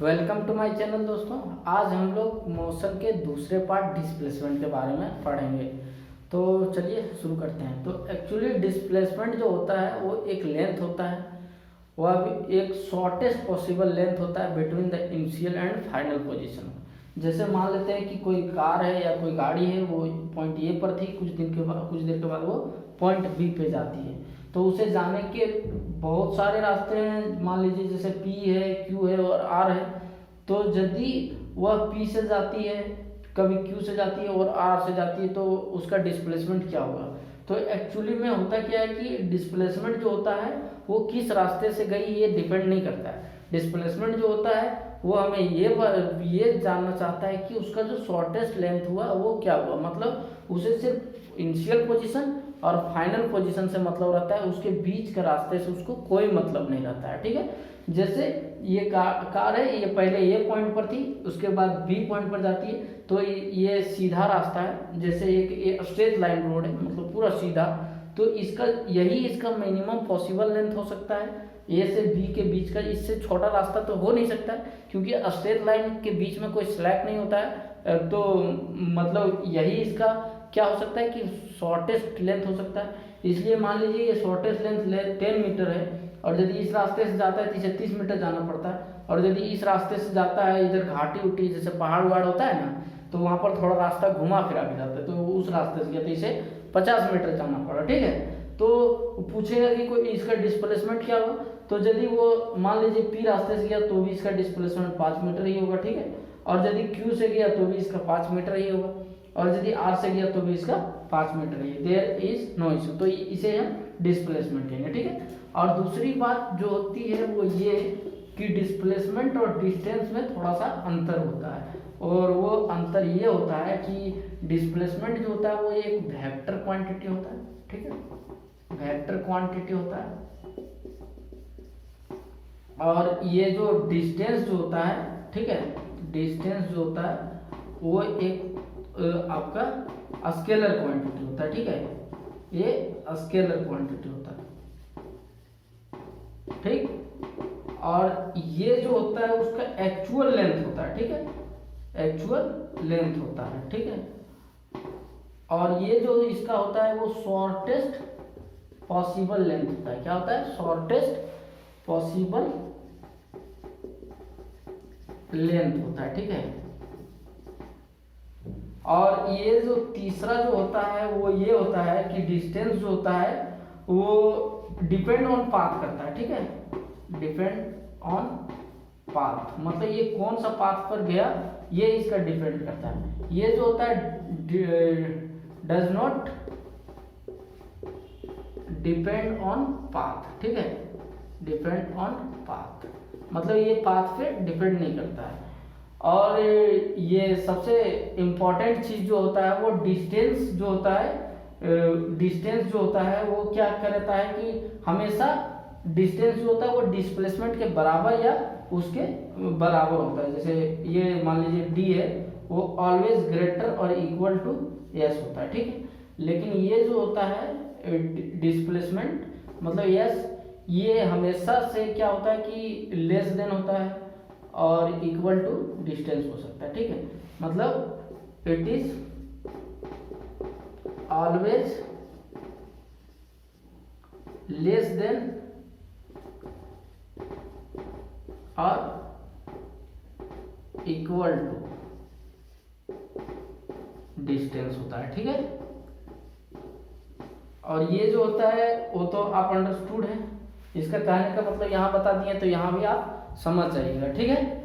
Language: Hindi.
वेलकम टू माय चैनल दोस्तों। आज हम लोग मोशन के दूसरे पार्ट डिस्प्लेसमेंट के बारे में पढ़ेंगे। तो चलिए शुरू करते हैं। तो एक्चुअली डिस्प्लेसमेंट जो होता है वो एक लेंथ होता है, वह भी एक शॉर्टेस्ट पॉसिबल लेंथ होता है between the initial and final position. जैसे मान लेते हैं कि कोई कार है या कोई गाड़ी है, वो पॉइंट ए पर थी, कुछ देर के बाद वो पॉइंट बी पे जाती है। तो उसे जाने के बहुत सारे रास्ते हैं, मान लीजिए जैसे पी है, क्यू है और आर है। तो यदि वह पी से जाती है, कभी क्यू से जाती है और आर से जाती है, तो उसका डिस्प्लेसमेंट क्या होगा। तो एक्चुअली में होता क्या है कि डिस्प्लेसमेंट जो होता है वो किस रास्ते से गई ये डिपेंड नहीं करता है। डिस्प्लेसमेंट जो होता है वो हमें ये जानना चाहता है कि उसका जो शॉर्टेस्ट लेंथ हुआ वो क्या हुआ। मतलब उसे सिर्फ इनिशियल पोजीशन और फाइनल पोजीशन से मतलब रहता है, उसके बीच के रास्ते से उसको कोई मतलब नहीं रहता है। ठीक है, जैसे ये कार है, ये पहले ए पॉइंट पर थी, उसके बाद बी पॉइंट पर जाती है। तो ये सीधा रास्ता है, जैसे एक स्ट्रेट लाइन रोड है, मतलब पूरा सीधा। तो इसका मिनिमम पॉसिबल लेंथ हो सकता है ए से बी के बीच का। इससे छोटा रास्ता तो हो नहीं सकता है, क्योंकि स्ट्रेट लाइन के बीच में कोई स्लैक नहीं होता है। तो मतलब यही इसका क्या हो सकता है कि शॉर्टेस्ट लेंथ हो सकता है। इसलिए मान लीजिए ये शॉर्टेस्ट लेंथ 10 मीटर है, और यदि इस रास्ते से जाता है तो इसे 30 मीटर जाना पड़ता है। और यदि इस रास्ते से जाता है इधर घाटी उटी जैसे पहाड़ वहाड़ होता है ना, तो वहाँ पर थोड़ा रास्ता घुमा फिरा भी जाता है, तो उस रास्ते से गया तो इसे 50 मीटर जाना पड़ा। ठीक है, तो पूछेगा कि कोई इसका डिस्प्लेसमेंट क्या होगा। तो यदि वो मान लीजिए पी रास्ते से गया तो भी इसका डिस्प्लेसमेंट 5 मीटर ही होगा। ठीक है, और यदि क्यू से गया तो भी इसका 5 मीटर ही होगा, और यदि आर से गया तो भी इसका 5 मीटर ही। देयर इज नो इशू, तो इसे हम डिस्प्लेसमेंट कहेंगे। ठीक है, और दूसरी बात जो होती है वो ये कि डिस्प्लेसमेंट और डिस्टेंस में थोड़ा सा अंतर होता है, और वो अंतर ये होता है कि डिस्प्लेसमेंट जो होता है वो एक वेक्टर क्वांटिटी होता है। ठीक है, वेक्टर क्वांटिटी होता है, और ये जो डिस्टेंस जो होता है, ठीक है, डिस्टेंस जो होता है वो एक आपका स्केलर क्वांटिटी होता है। ठीक है, ये स्केलर क्वांटिटी होता है। ठीक, और ये जो होता है उसका एक्चुअल लेंथ होता है। ठीक है, एक्चुअल लेंथ होता है। ठीक है, और ये जो इसका होता है वो शॉर्टेस्ट पॉसिबल लेंथ होता है। क्या होता है? शॉर्टेस्ट पॉसिबल लेंथ होता है। ठीक है, और ये जो तीसरा जो होता है वो ये होता है कि डिस्टेंस जो होता है वो डिपेंड ऑन पाथ करता है। ठीक है, डिपेंड ऑन पाथ, मतलब ये कौन सा पाथ पर गया ये इसका डिपेंड करता है। ये जो होता है does not depend on path. ठीक है, डिपेंड ऑन पाथ, मतलब ये पाथ पे डिपेंड नहीं करता है। और ये सबसे इम्पॉर्टेंट चीज जो होता है वो डिस्टेंस जो होता है। डिस्टेंस जो होता है वो क्या करता है कि हमेशा डिस्टेंस जो होता है वो डिस्प्लेसमेंट के बराबर या उसके बराबर होता है। जैसे ये मान लीजिए डी है, वो ऑलवेज ग्रेटर और इक्वल टू एस होता है। ठीक है, लेकिन ये जो होता है डिस्प्लेसमेंट मतलब एस, ये हमेशा से क्या होता है कि लेस देन होता है और इक्वल टू डिस्टेंस हो सकता है। ठीक है, मतलब it is always less than और इक्वल टू डिस्टेंस होता है। ठीक है, और ये जो होता है वो तो आप अंडरस्टूड है, इसका कहने का मतलब यहाँ बता दिए, तो यहाँ भी आप समझ जाइएगा। ठीक है,